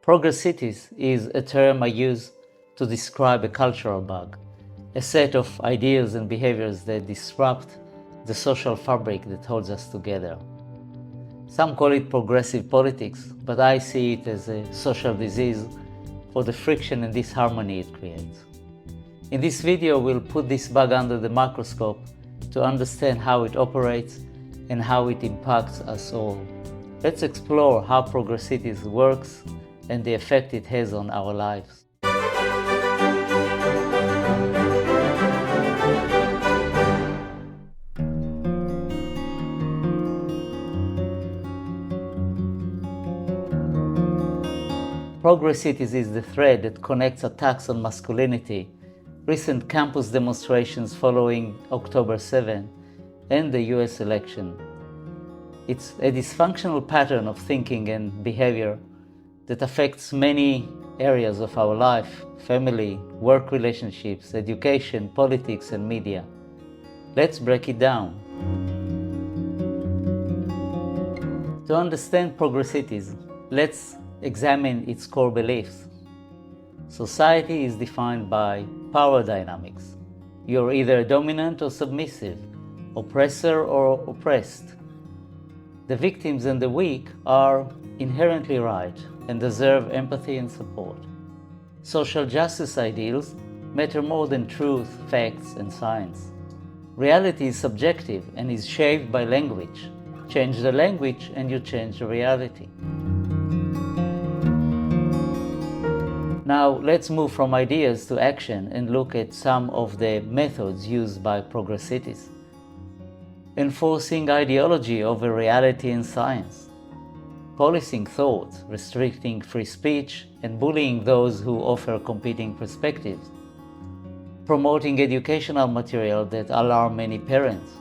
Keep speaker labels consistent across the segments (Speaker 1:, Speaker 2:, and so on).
Speaker 1: Progressitis is a term I use to describe a cultural bug, a set of ideas and behaviors that disrupt the social fabric that holds us together. Some call it progressive politics, but I see it as a social disease for the friction and disharmony it creates. In this video, we'll put this bug under the microscope to understand how it operates and how it impacts us all. Let's explore how progressitis works and the effect it has on our lives. Progressitis is the thread that connects attacks on masculinity, recent campus demonstrations following October 7, and the US election. It's a dysfunctional pattern of thinking and behavior that affects many areas of our life: family, work relationships, education, politics, and media. Let's break it down. To understand progressitis, let's examine its core beliefs. Society is defined by power dynamics. You're either dominant or submissive, oppressor or oppressed. The victims and the weak are inherently right and deserve empathy and support. Social justice ideals matter more than truth, facts, and science. Reality is subjective and is shaped by language. Change the language and you change the reality. Now let's move from ideas to action and look at some of the methods used by progressitis. Enforcing ideology over reality and science. Policing thought, restricting free speech, and bullying those who offer competing perspectives. Promoting educational material that alarm many parents.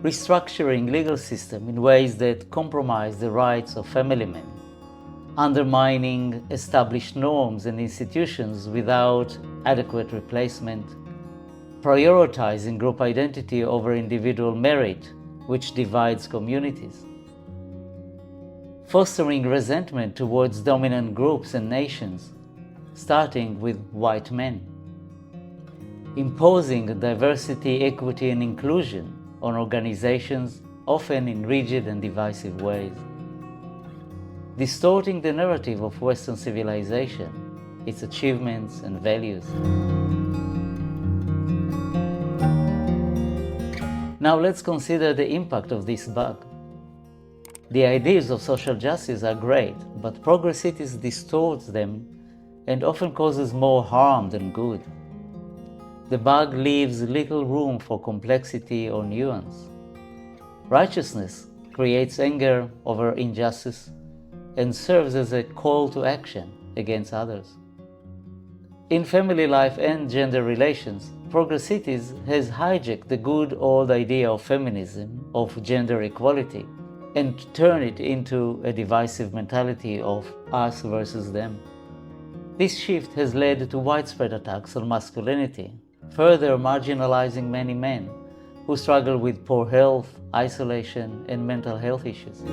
Speaker 1: Restructuring legal system in ways that compromise the rights of family men. Undermining established norms and institutions without adequate replacement. Prioritizing group identity over individual merit, which divides communities. Fostering resentment towards dominant groups and nations, starting with white men. Imposing diversity, equity, and inclusion on organizations, often in rigid and divisive ways. Distorting the narrative of Western civilization, its achievements and values. Now let's consider the impact of this bug. The ideas of social justice are great, but progressitis distorts them and often causes more harm than good. The bug leaves little room for complexity or nuance. Righteousness creates anger over injustice and serves as a call to action against others. In family life and gender relations, progressitis has hijacked the good old idea of feminism, of gender equality, and turned it into a divisive mentality of us versus them. This shift has led to widespread attacks on masculinity, further marginalizing many men who struggle with poor health, isolation, and mental health issues.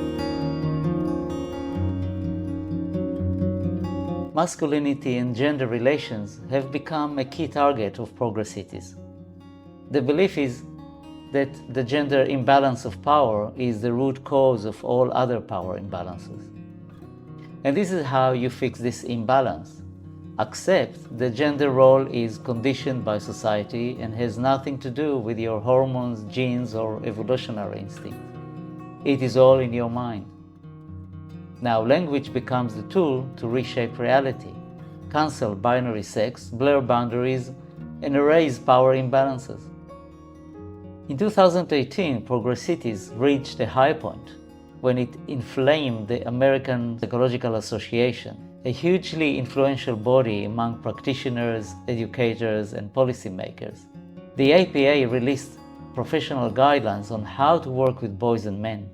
Speaker 1: Masculinity and gender relations have become a key target of progressitis. The belief is that the gender imbalance of power is the root cause of all other power imbalances. And this is how you fix this imbalance. Accept the gender role is conditioned by society and has nothing to do with your hormones, genes, or evolutionary instinct. It is all in your mind. Now language becomes the tool to reshape reality, cancel binary sex, blur boundaries, and erase power imbalances. In 2018, progressitis reached a high point when it inflamed the American Psychological Association, a hugely influential body among practitioners, educators, and policymakers. The APA released professional guidelines on how to work with boys and men.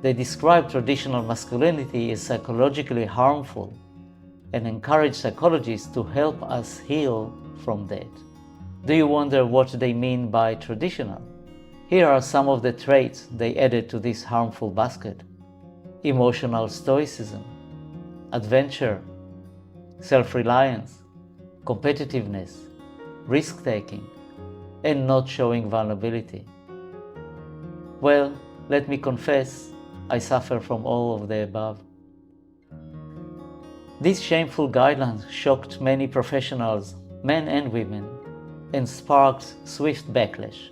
Speaker 1: They describe traditional masculinity as psychologically harmful and encourage psychologists to help us heal from that. Do you wonder what they mean by traditional? Here are some of the traits they added to this harmful basket: emotional stoicism, adventure, self-reliance, competitiveness, risk-taking, and not showing vulnerability. Well, let me confess, I suffer from all of the above. These shameful guidelines shocked many professionals, men and women, and sparked swift backlash.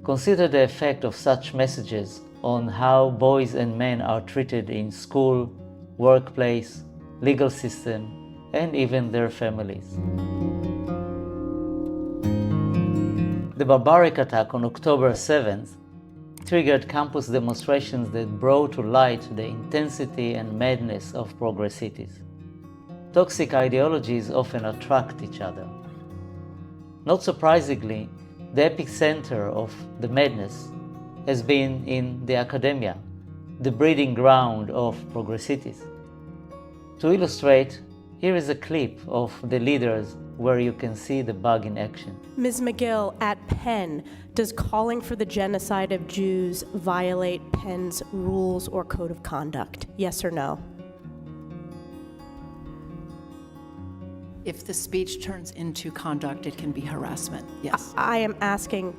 Speaker 1: Consider the effect of such messages on how boys and men are treated in school, workplace, legal system, and even their families. The barbaric attack on October 7th triggered campus demonstrations that brought to light the intensity and madness of progressities. Toxic ideologies often attract each other. Not surprisingly, the epicenter of the madness has been in the academia, the breeding ground of progressities. To illustrate, here is a clip of the leaders where you can see the bug in action.
Speaker 2: Ms. McGill, at Penn, does calling for the genocide of Jews violate Penn's rules or code of conduct? Yes or no?
Speaker 3: If the speech turns into conduct, it can be harassment, yes.
Speaker 2: I am asking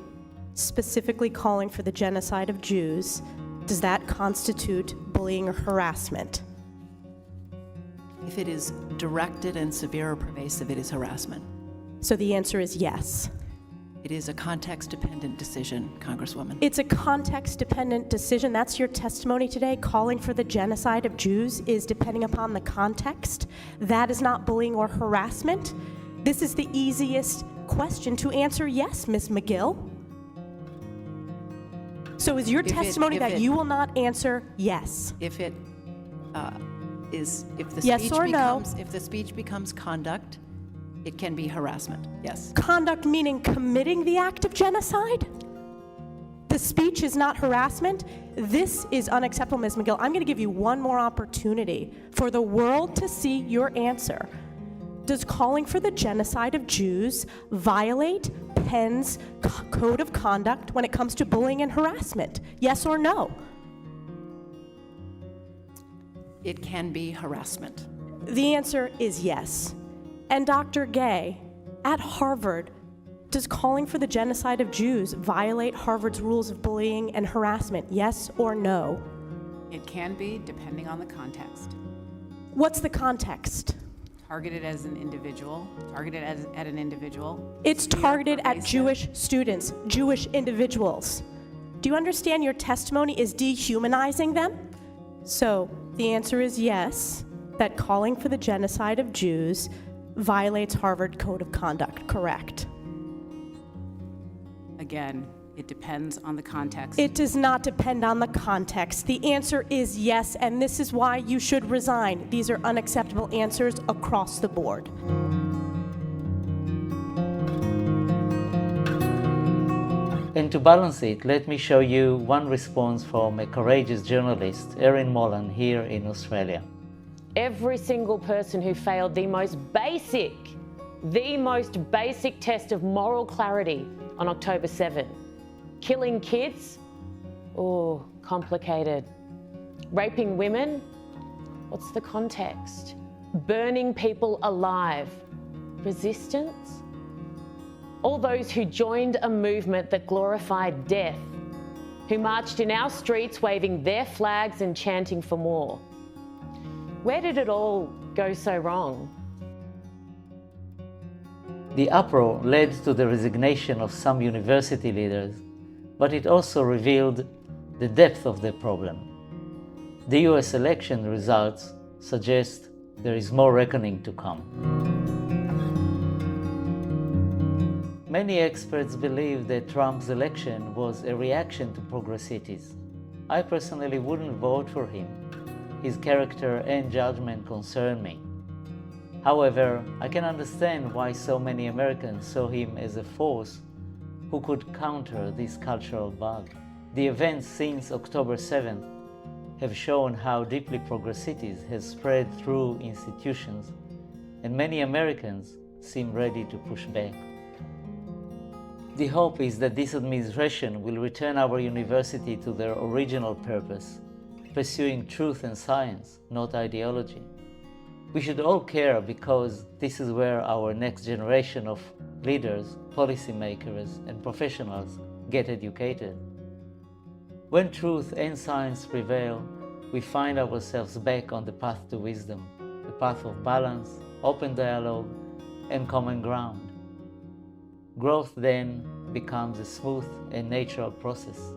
Speaker 2: specifically calling for the genocide of Jews. Does that constitute bullying or harassment?
Speaker 3: If it is directed and severe or pervasive, it is harassment.
Speaker 2: So the answer is yes.
Speaker 3: It is a context-dependent decision, Congresswoman.
Speaker 2: It's a context-dependent decision. That's your testimony today. Calling for the genocide of Jews is depending upon the context. That is not bullying or harassment. This is the easiest question to answer yes, Ms. McGill. So is your testimony that you will not answer yes?
Speaker 3: If the
Speaker 2: Yes or no?
Speaker 3: If the speech becomes conduct, it can be harassment, yes.
Speaker 2: Conduct meaning committing the act of genocide? The speech is not harassment? This is unacceptable, Ms. McGill. I'm going to give you one more opportunity for the world to see your answer. Does calling for the genocide of Jews violate Penn's code of conduct when it comes to bullying and harassment? Yes or no?
Speaker 3: It can be harassment.
Speaker 2: The answer is yes. And Dr. Gay, at Harvard, does calling for the genocide of Jews violate Harvard's rules of bullying and harassment? Yes or no?
Speaker 4: It can be, depending on the context.
Speaker 2: What's the context?
Speaker 4: Targeted as an individual, targeted at an individual.
Speaker 2: It's targeted at Jewish students, Jewish individuals. Do you understand your testimony is dehumanizing them? So the answer is yes, that calling for the genocide of Jews violates Harvard Code of Conduct, correct?
Speaker 4: Again, it depends on the context.
Speaker 2: It does not depend on the context. The answer is yes, and this is why you should resign. These are unacceptable answers across the board.
Speaker 1: And to balance it, let me show you one response from a courageous journalist, Erin Molan, here in Australia.
Speaker 5: Every single person who failed the most basic test of moral clarity on October 7. Killing kids? Oh, complicated. Raping women? What's the context? Burning people alive? Resistance? All those who joined a movement that glorified death, who marched in our streets waving their flags and chanting for more. Where did it all go so wrong?
Speaker 1: The uproar led to the resignation of some university leaders, but it also revealed the depth of the problem. The US election results suggest there is more reckoning to come. Many experts believe that Trump's election was a reaction to progressities. I personally wouldn't vote for him. His character and judgment concern me. However, I can understand why so many Americans saw him as a force who could counter this cultural bug. The events since October 7th have shown how deeply progressities has spread through institutions, and many Americans seem ready to push back. The hope is that this administration will return our university to their original purpose, pursuing truth and science, not ideology. We should all care because this is where our next generation of leaders, policymakers, and professionals get educated. When truth and science prevail, we find ourselves back on the path to wisdom, the path of balance, open dialogue, and common ground. Growth then becomes a smooth and natural process.